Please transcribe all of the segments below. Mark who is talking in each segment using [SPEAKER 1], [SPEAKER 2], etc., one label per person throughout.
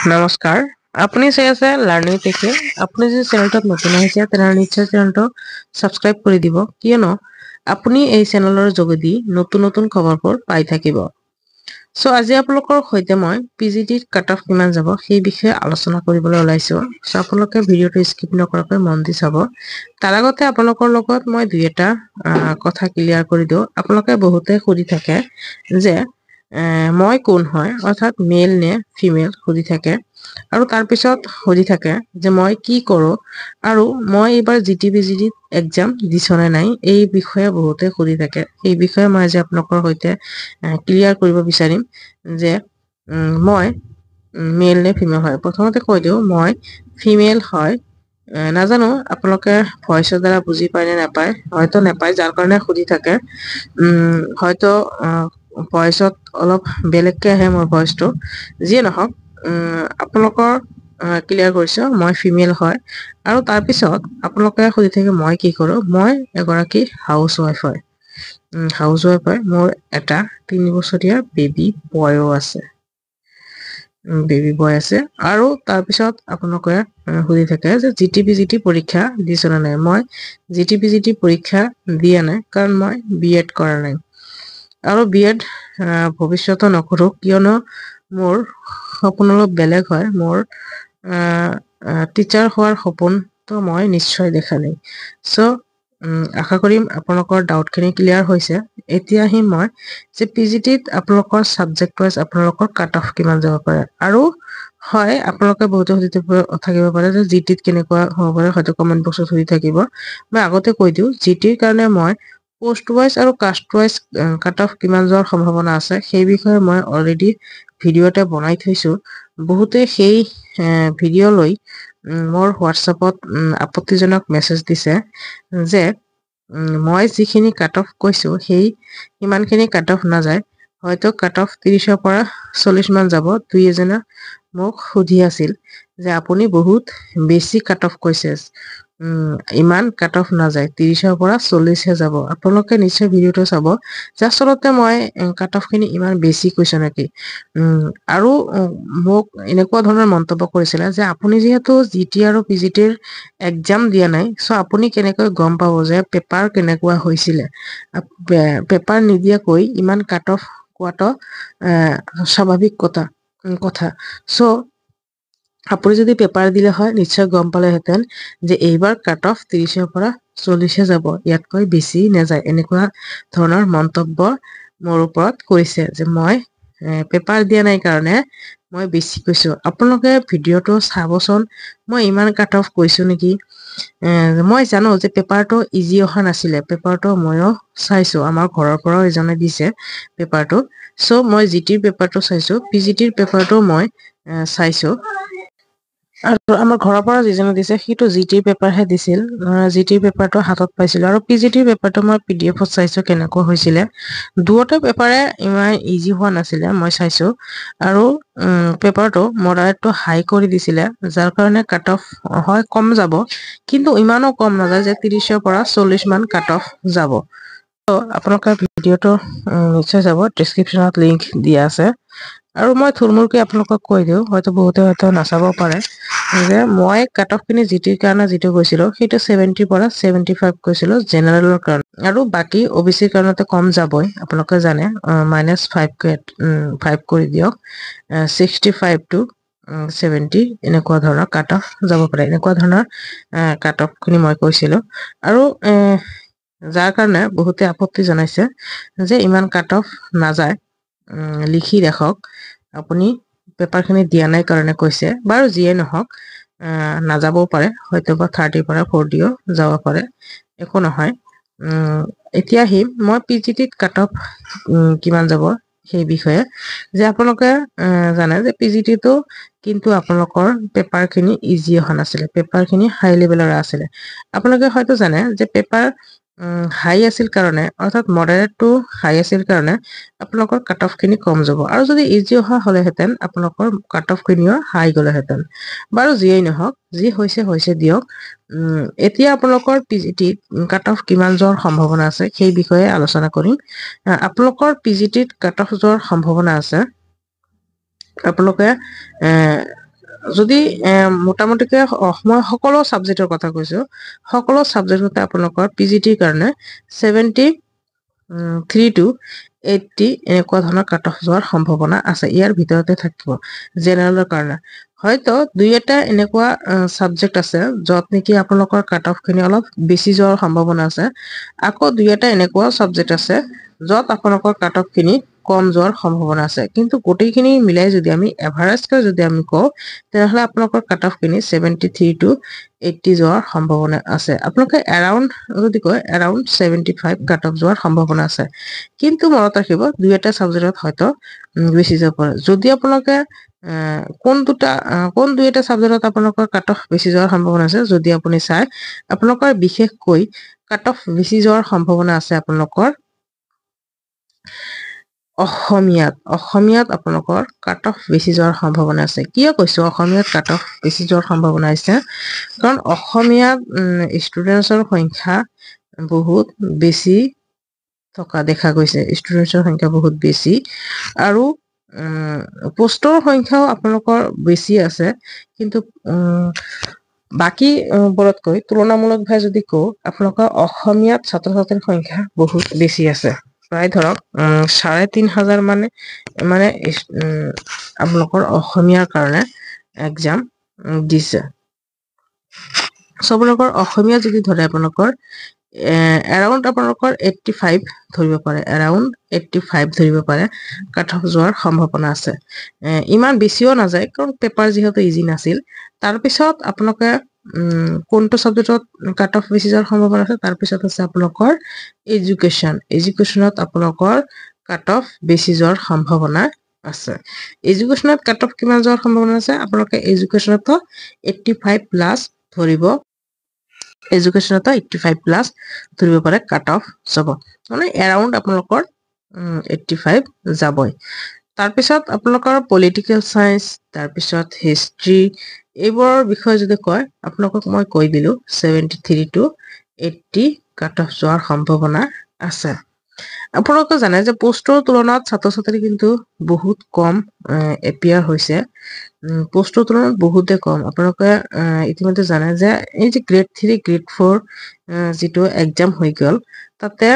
[SPEAKER 1] নমস্কাৰ আপুনি চাই আছে লাৰ্ণিং টেকে আপুনি যদি চেনেলটোত নতুন আহিছে তেনেহ'লে নিশ্চয় চেনেলটো সাবস্ক্ৰাইব কৰি দিব কিয়নো আপুনি এই চেনেলৰ যোগেদি নতুন নতুন খবৰবোৰ পাই থাকিব সো আজি আপোনালোকৰ সৈতে মই পিজিটিৰ কাট অফ কিমান যাব সেই বিষয়ে আলোচনা কৰিবলৈ ওলাইছো সো আপোনালোকে ভিডিঅটো স্কিপ নকৰাকৈ মন দি চাব তাৰ আগতে আপোনালোকৰ লগত মই দুই এটা কথা ক্লিয়াৰ কৰি দিওঁ আপোনালোকে বহুতে সুধি থাকে যে মই কোন হয় অৰ্থাৎ মেল নে ফিমেল সুধি থাকে আৰু তাৰ পিছত সুধি থাকে যে মই কি কৰো আৰু মই এবাৰ জিটিপিজিটি এক্সাম দিছনে নাই এই বিষয়ে বহুতে সুধি থাকে এই বিষয়ে মই আজি আপোনালোকৰ সৈতে ক্লিয়াৰ কৰিব বিচাৰিম যে মই মেল নে ফিমেল হয় প্ৰথমতে কৈ দিওঁ মই ফিমেল হয় নাজানো আপোনালোকে ভয়েসৰ দ্বাৰা বুজি পায় নে নাপায় হয়তো নাপায় যাৰ কাৰণে সুধি থাকে হয়তো ভয়েসত অলপ বেলেগকে আহে মোৰ ভয়েসটো যিয়ে নহওক আপোনালোকৰ ক্লিয়াৰ কৰিছো মই ফিমেল হয় আৰু তাৰ পিছত আপোনালোকে সুধি থাকে মই কি কৰো মই এগৰাকী হাউস ওয়াইফ হয় হাউস ওয়াইফ হয় মোৰ এটা 3 বছৰীয়া বেবি বয়ও আছে বেবি বয় আছে আৰু তাৰ পিছত আপোনালোকে সুধি থাকে যে জিটিপিজিটি পৰীক্ষা দিছনে নাই মই জিটিপিজিটি পৰীক্ষা দিয়া নাই কাৰণ মই বিএড কৰা নাই আৰু বিএড ভৱিষ্যতে নকৰো কিয়নো মোৰ সপোন অলপ বেলেগ হয় মোৰ টিচাৰ হোৱাৰ সপোনটো মই নিশ্চয় দেখা নাই সো আশা কৰিম আপোনালোকৰ ডাউটখিনি ক্লিয়াৰ হৈছে এতিয়া আহিম মই যে পিজিটিত আপোনালোকৰ সাবজেক্ট ওয়াইজ আপোনালোকৰ কাট অফ কিমান যাব পাৰে আৰু হয় আপোনালোকে বহুতে সুধি থাকিব পাৰে যে জিটিত কেনেকুৱা হ'ব পাৰে হয়তো কমেন্ট বক্সত সুধি থাকিব মই আগতে কৈ দিওঁ জিটিৰ কাৰণে মই পোষ্ট ওয়াইজ আৰু কাষ্ট ওয়াইজ কাট অফ কিমান যোৱাৰ সম্ভাৱনা আছে সেই বিষয়ে মই অলৰেডি ভিডিও এটা বনাই থৈছো বহুতে সেই ভিডিও লৈ মোৰ হোৱাটসএপত আপত্তিজনক মেছেজ দিছে যে মই যিখিনি কাট অফ কৈছো সেই ইমানখিনি কাট অফ নাযায় হয়তো কাট অফ 30ৰ পৰা 40 মান যাব দুই এজনে মোক সুধি আছিল যে আপুনি বহুত বেছি কাট অফ কৈছে ইমান কাট অফ নাযায় 30ৰ পৰা 40 হে যাব আপোনালোকে নিশ্চয় ভিডিওটো চাব যে আচলতে মই কাট অফ খিনি ইমান বেছি কৈছো নেকি আৰু মোক এনেকুৱা ধৰণৰ মন্তব্য কৰিছিল যে আপুনি যেহেতু জিটি আৰু পিজিটিৰ এক্সাম দিয়া নাই সো আপুনি কেনেকৈ গম পাব যে পেপাৰ কেনেকুৱা হৈছিল পেপাৰ নিদিয়াকৈ ইমান কাট অফ কোৱাটো স্বাভাৱিক কথা সো আপুনি যদি পেপাৰ দিলে হয় নিশ্চয় গম পালেহেঁতেন যে এইবাৰ কাট অফ 30ৰ পৰা 40 যাব ইয়াতকৈ বেছি নাযায় এনেকুৱা ধৰণৰ মন্তব্য মোৰ ওপৰত কৰিছে যে মই পেপাৰ দিয়া নাই কাৰণে মই বেছি কৈছো আপোনালোকে ভিডিওটো চাবচোন মই ইমান কাট অফ কৈছো নেকি মই জানো যে পেপাৰটো ইজি অহা নাছিলে পেপাৰটো ময়ো চাইছো আমাৰ ঘৰৰ পৰাও এজনে দিছে পেপাৰটো সো মই জিটিৰ পেপাৰটো চাইছো পিজিটিৰ পেপাৰটো মই চাইছো আৰু আমাৰ ঘৰৰ পৰা যিজনে দিছে সিটো জিটিৰ পেপাৰহে দিছিল জিটিৰ পেপাৰটো হাতত পাইছিল আৰু পিজিটিৰ পেপাৰটো মই পিডিএফত চাইছো কেনেকুৱা হৈছিলে দুয়োটা পেপাৰে ইমান ইজি হোৱা নাছিলে মই চাইছো আৰু পেপাৰটো মডাৰেটটো হাই কৰি দিছিলে যাৰ কাৰণে কাট অফ হয় কম যাব কিন্তু ইমানো কম নাযায় যে 30ৰ পৰা 40 মান কাট অফ যাব তো আপোনালোকে ভিডিওটো নিশ্চয় যাব ডেসক্ৰিপচনত লিংক দিয়া আছে আৰু মই থুলমূলকৈ আপোনালোকক কৈ দিওঁ হয়তো বহুতে হয়তো নাচাব পাৰে যে মই কাট অফ খিনি জিটিৰ কাৰণে যিটো কৈছিলো সেইটো 70 পৰা 75 কৈছিলো জেনাৰেলৰ কাৰণে আৰু বাকি ওবিসিৰ কাৰণেতো কম যাবই আপোনালোকে জানে -5 কৰি দিয়ক 65 টু 70 এনেকুৱা ধৰণৰ কাট অফ যাব পাৰে এনেকুৱা ধৰণৰ কাট অফ খিনি মই কৈছিলো আৰু যাৰ কাৰণে বহুতে আপত্তি জনাইছে যে ইমান কাট অফ নাযায় লিখি ৰাখক আপুনি পেপাৰখিনি দিয়া নাই কাৰণে কৈছে বাৰু যিয়ে নহওক নাযাবও পাৰে হয়তো বা 30 পৰা 40ও যাব পাৰে একো নহয় এতিয়া মই পিজিটিত কাট অফ কিমান যাব সেই বিষয়ে যে আপোনালোকে জানে যে পিজিটিটো কিন্তু আপোনালোকৰ পেপাৰখিনি ইজি অহা নাছিলে পেপাৰখিনি হাই লেভেলৰ আছিলে আপোনালোকে হয়তো জানে যে পেপাৰ হাই আছিল কাৰণে অৰ্থাৎ মডাৰেটটো হাই আছিল কাৰণে আপোনালোকৰ কাট অফ খিনি কম যাব আৰু যদি ইজি অহা হলেহেঁতেন আপোনালোকৰ কাট অফ খিনিও হাই গলেহেঁতেন বাৰু যিয়েই নহওক যি হৈছে দিয়ক এতিয়া আপোনালোকৰ পিজিটিত কাট অফ কিমান যোৱাৰ সম্ভাৱনা আছে সেই বিষয়ে আলোচনা কৰিম আপোনালোকৰ পিজিটিত কাট অফ যোৱাৰ সম্ভাৱনা আছে আপোনালোকে যদি মোটামুটিকে মই সকলো ছাবজেক্টৰ কথা কৈছো, সকলো ছাবজেক্টতে আপোনালোকৰ পিজিটিৰ কাৰণে 73 to 80 এনেকুৱা ধৰণৰ কাট অফ যোৱাৰ সম্ভাৱনা আছে। ইয়াৰ ভিতৰতে থাকিব জেনেৰেলৰ কাৰণে। হয়তো দুই এটা এনেকুৱা ছাবজেক্ট আছে য'ত নেকি আপোনালোকৰ কাট অফ খিনি অলপ বেছি যোৱাৰ সম্ভাৱনা আছে। আকৌ দুই এটা এনেকুৱা ছাবজেক্ট আছে য'ত আপোনালোকৰ কাট অফ খিনি কম যোৱাৰ সম্ভাৱনা আছে। কিন্তু গোটেইখিনি মিলাই যদি আমি এভাৰেজকৈ যদি আমি কওঁ, তেনেহ'লে আপোনালোকৰ কাট অফ খিনি 73 to 80 যোৱাৰ সম্ভাৱনা আছে। আপোনালোকে এৰাউণ্ড যদি কয়, এৰাউণ্ড 75 কাট অফ যোৱাৰ সম্ভাৱনা আছে। কিন্তু মনত ৰাখিব, দুই এটা ছাবজেক্টত হয়তো বেছি যাব পাৰে। যদি আপোনালোকে কোন দুই এটা ছাবজেক্টত আপোনালোকৰ কাট অফ বেছি যোৱাৰ সম্ভাৱনা আছে যদি আপুনি চাই, আপোনালোকৰ বিশেষকৈ কাট অফ বেছি যোৱাৰ সম্ভাৱনা আছে আপোনালোকৰ অসমীয়াত আপোনালোকৰ কাট অফ বেছি যোৱাৰ সম্ভাৱনা আছে। কিয় কৈছো অসমীয়াত কাট অফ বেছি যোৱাৰ সম্ভাৱনা আছে? কাৰণ অসমীয়াত ষ্টুডেণ্টছৰ সংখ্যা বহুত বেছি থকা দেখা গৈছে। ষ্টুডেণ্টছৰ সংখ্যা বহুত বেছি আৰু পোষ্টৰ সংখ্যাও আপোনালোকৰ বেছি আছে। কিন্তু বাকী বোৰতকৈ তুলনামূলকভাৱে যদি কওঁ, আপোনালোকৰ অসমীয়াত ছাত্ৰ ছাত্ৰীৰ সংখ্যা বহুত বেছি আছে। প্ৰায় ধৰক ৩,৫০০ মানে আপোনালোকৰ অসমীয়াৰ কাৰণে এক্সাম দিছে। আপোনালোকৰ অসমীয়া যদি ধৰে আপোনালোকৰ এৰাউণ্ড আপোনালোকৰ 85 ধৰিব পাৰে, এৰাউণ্ড 85 ধৰিব পাৰে কাট অফ যোৱাৰ সম্ভাৱনা আছে। ইমান বেছিও নাযায়, কাৰণ পেপাৰ যিহেতু ইজি নাছিল। তাৰপিছত আপোনালোকে কোনটো ছাবজেক্টত কাট অফ বেছি যোৱাৰ সম্ভাৱনা আছে? তাৰপিছত আছে আপোনালোকৰ এডুকেশ্যনত আপোনালোকৰ কাট অফ বেছি যোৱাৰ সম্ভাৱনা আছে। এডুকেশ্যনত কাট অফ কিমান যোৱাৰ সম্ভাৱনা আছে? আপোনালোকে এডুকেশ্যনতো 85 প্লাছ ধৰিব। এডুকেশ্যনতো 85 প্লাছ ধৰিব পাৰে কাট অফ যাব, মানে এৰাউণ্ড আপোনালোকৰ 85 যাবই। তাৰপিছত আপোনালোকৰ পলিটিকেল চায়েন্স, তাৰপিছত হিষ্ট্ৰী, এইবোৰৰ বিষয়ে যদি কয়, আপোনালোকক মই কৈ দিলো 73 to 80 কাট অফ যোৱাৰ সম্ভাৱনা আছে। আপোনালোকে জানে যে পোষ্টৰ তুলনাত ছাত্ৰ ছাত্ৰী কিন্তু বহুত কম এপিয়াৰ হৈছে। পোষ্টৰ তুলনাত বহুতে কম। আপোনালোকে ইতিমধ্যে জানে যে এই যে গ্ৰেড 3 গ্ৰেড 4 যিটো এক্সাম হৈ গ'ল, তাতে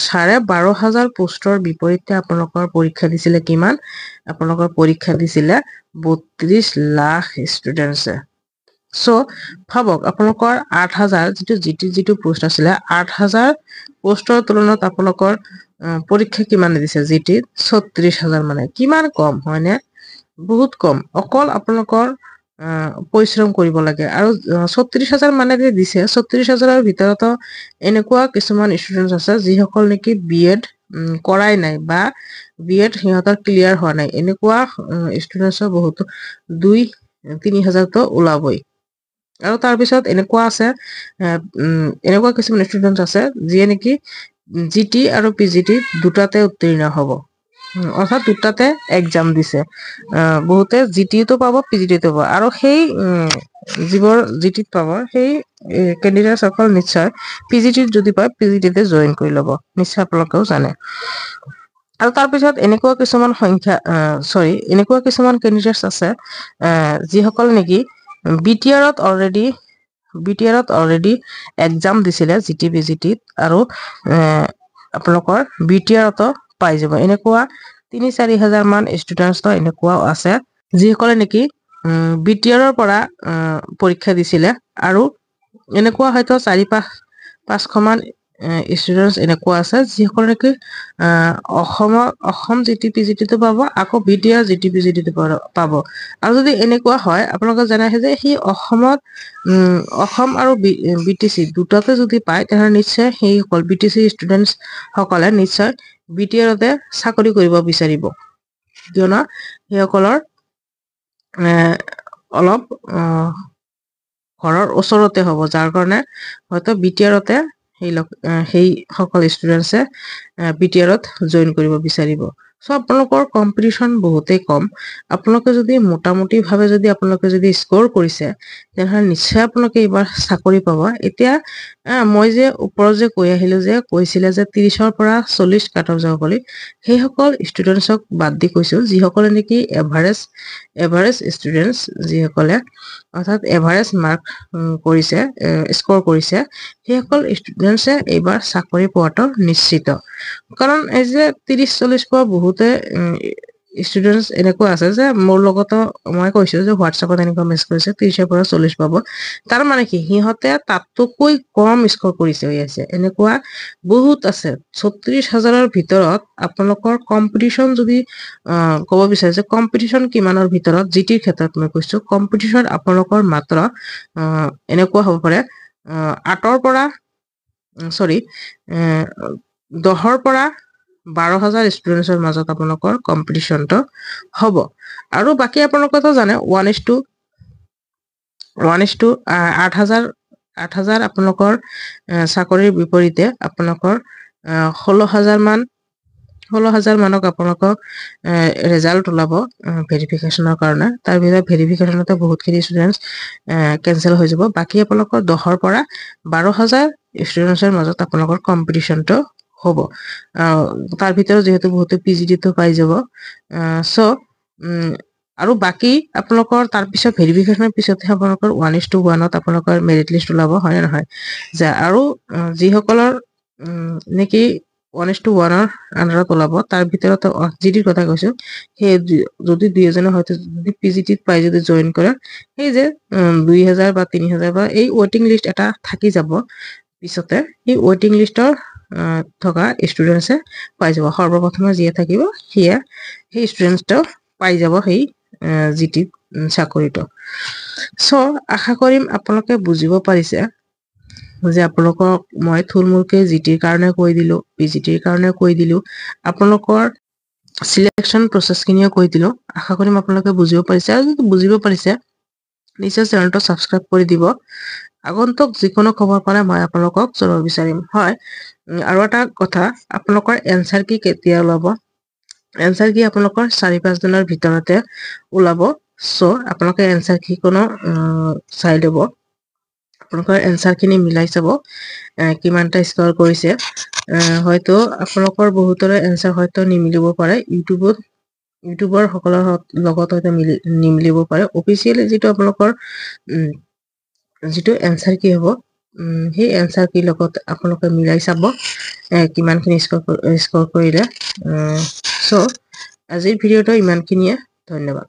[SPEAKER 1] 12,500 পোষ্টৰ বিপৰীতে আপোনালোকৰ পৰীক্ষা দিছিলে কিমান? আপোনালোকৰ পৰীক্ষা দিছিলে 32 লাখ ষ্টুডেণ্টছে। ভাবক আপোনালোকৰ 8,000 যিটো পোষ্ট আছিলে, 8,000 পোষ্টৰ তুলনাত আপোনালোকৰ পৰীক্ষা কিমান দিছে? জিটিত 36,000, মানে কিমান কম হয়নে? বহুত কম। অকল আপোনালোকৰ পৰিশ্ৰম কৰিব লাগে। আৰু 36,000 মানে যে দিছে, 36,000ৰ ভিতৰতো এনেকুৱা কিছুমান ষ্টুডেণ্ট আছে যিসকল নেকি BEd কৰাই নাই বা BEd সিহঁতৰ ক্লিয়াৰ হোৱা নাই। এনেকুৱা ষ্টুডেণ্টছৰ বহুত 2-3 হাজাৰতো ওলাবই। আৰু তাৰপিছত এনেকুৱা আছে, এনেকুৱা কিছুমান ষ্টুডেণ্ট আছে যিয়ে নেকি জিটি আৰু পিজিটি দুটাতে উত্তীৰ্ণ হ'ব, অৰ্থাৎ দুটাতে এক্সাম দিছে। বহুতে জিটিটো পাব, পিজিটিটো পাব। আৰু সেই যিবোৰ জিটিত পাব, সেই কেণ্ডিডেটসকল নিশ্চয় পিজিটিত যদি পায়, পিজিটিতে জইন কৰি ল'ব, নিশ্চয় আপোনালোকেও জানে। আৰু তাৰপিছত এনেকুৱা কিছুমান কেণ্ডিডেটছ আছে যিসকল নেকি বিটিআৰত অলৰেডি এক্সাম দিছিলে জিটি পিজিটিত, আৰু আপোনালোকৰ বিটিআৰতো পাই যাব। এনেকুৱা 3-4 হাজাৰ মান ষ্টুডেণ্টছ এনেকুৱাও আছে যিসকলে নেকি বিটিআৰৰ পৰা পৰীক্ষা দিছিলে, আৰু এনেকুৱা হয়তো 4-5শ মান ষ্টুডেণ্টছ এনেকুৱা আছে যিসকলে নেকি অসম জিটি পিজিটিটো পাব, আকৌ বিটিআৰ জিটি পিজিটিটো পাব। আৰু যদি এনেকুৱা হয়, আপোনালোকে জানে যে সেই অসম আৰু বিটিচি দুটাতে যদি পায়, তেনেহ'লে নিশ্চয় সেইসকল বিটিচি ষ্টুডেণ্টছ সকলে নিশ্চয় বিটিআৰতে চাকৰি কৰিব বিচাৰিব, কিয়নো সেইসকলৰ অলপ ঘৰৰ ওচৰতে হ'ব, যাৰ কাৰণে হয়তো বিটিআৰতে সেই সকল ষ্টুডেণ্টছে বিটিআৰত জইন কৰিব বিচাৰিব। সো আপোনালোকৰ কম্পিটিশ্যন বহুতেই কম আপোনালোকে যদি মোটামুটি ভাৱে যদি আপোনালোকে যদি স্ক'ৰ কৰিছে তেনেহ'লে নিশ্চয় আপোনালোকে এইবাৰ চাকৰি পাব এতিয়া মই যে ওপৰত যে কৈ আহিলো যে কৈছিলে যে 30ৰ পৰা 40 কাট অফ যাব বুলি সেইসকল ষ্টুডেণ্টছক বাদ দি কৈছো যিসকলে নেকি এভাৰেজ ষ্টুডেণ্টছ যিসকলে অৰ্থাৎ এভাৰেজ মাৰ্ক কৰিছে স্ক'ৰ কৰিছে সেইসকল ষ্টুডেণ্টছে এইবাৰ চাকৰি পোৱাটো নিশ্চিত কাৰণ এই যে 30-40 পোৱা বহুতে ষ্টুডেণ্টছ এনেকুৱা আছে যে মোৰ লগতো মই কৈছো যে হোৱাটছএপত এনেকুৱা মেছেজ কৰিছে 30ৰ পৰা 40 পাব তাৰ মানে কি সিহঁতে তাতকৈ কম স্ক'ৰ কৰিছে হৈ আছে এনেকুৱা বহুত আছে 36,000ৰ ভিতৰত আপোনালোকৰ কম্পিটিশ্যন যদি ক'ব বিচাৰিছে কম্পিটিশ্যন কিমানৰ ভিতৰত জিটিৰ ক্ষেত্ৰত মই কৈছো কম্পিটিশ্যন আপোনালোকৰ মাত্ৰ এনেকুৱা হ'ব পাৰে 8ৰ পৰা 10ৰ পৰা 12,000 ষ্টুডেণ্টছৰ মাজত আপোনালোকৰ কম্পিটিশ্যনটো হ'ব আৰু বাকী আপোনালোকেতো জানে 8,000 আপোনালোকৰ চাকৰিৰ বিপৰীতে আপোনালোকৰ 16,000 মানক আপোনালোকক ৰিজাল্ট ওলাব ভেৰিফিকেশ্যনৰ কাৰণে তাৰ ভিতৰত ভেৰিফিকেশ্যনতে বহুতখিনি ষ্টুডেণ্টছ কেঞ্চেল হৈ যাব বাকী আপোনালোকৰ 10ৰ পৰা 12,000 ষ্টুডেণ্টছৰ মাজত আপোনালোকৰ কম্পিটিশ্যনটো হ'ব তাৰ ভিতৰত যেহেতু বহুতে পিজিডিটো পাই যাব সো আৰু বাকী আপোনালোকৰ তাৰপিছত ভেৰিফিকেশ্যনৰ পিছতহে আপোনালোকৰ 1:1ত আপোনালোকৰ মেৰিট লিষ্ট ওলাব হয় নহয় যে আৰু যিসকলৰ নেকি 1:1ৰ আণ্ডাৰত ওলাব তাৰ ভিতৰত জিডিৰ কথা কৈছো সেই যদি 2 এজনে হয়তো যদি পিজিটিত পাই যদি জইন কৰে সেই যে 2,000 বা 3,000 বা এই ৱেটিং লিষ্ট এটা থাকি যাব পিছতে এই ৱেটিং লিষ্টৰ থকা ষ্টুডেণ্টছে পাই যাব সৰ্বপ্ৰথমে যিয়ে থাকিব সেই ষ্টুডেণ্টছটো পাই যাব সেই জিটি চাকৰিটো সো আশা কৰিম আপোনালোকে বুজিব পাৰিছে যে আপোনালোকক মই থুলমূলকৈ জিটিৰ কাৰণে কৈ দিলো পিজিটিৰ কাৰণে কৈ দিলো আপোনালোকৰ সিলেকশন প্ৰসেসখিনিও কৈ দিলো আশা কৰিম আপোনালোকে বুজিব পাৰিছে আৰু যদি বুজিব পাৰিছে নিশ্চয় চেনেলটো সাবস্ক্ৰাইব কৰি দিব আগন্তুক যিকোনো খবৰ পালে মই আপোনালোকক জনাব বিচাৰিম হয় আৰু এটা কথা আপোনালোকৰ এনসাৰ কি কেতিয়া ওলাব এনসাৰ কি আপোনালোকৰ 4-5 দিনৰ ভিতৰতে ওলাব সো আপোনালোকে এনসাৰ কি কোনো চাই ল'ব আপোনালোকৰ এনসাৰ খিনি মিলাই চাব কিমানটা স্ক'ৰ কৰিছে হয়তো আপোনালোকৰ বহুতৰে এনসাৰ হয়তো নিমিলিব পাৰে ইউটিউবৰ সকলৰ লগত হয়তো নিমিলিব পাৰে অফিচিয়েলি যিটো আপোনালোকৰ যিটো এনসাৰ কি হ'ব সেই এনসাৰ কি লগত আপোনালোকে মিলাই চাব কিমানখিনি স্ক'ৰ কৰিলে সো আজিৰ ভিডিঅ'টো ইমানখিনিয়ে ধন্যবাদ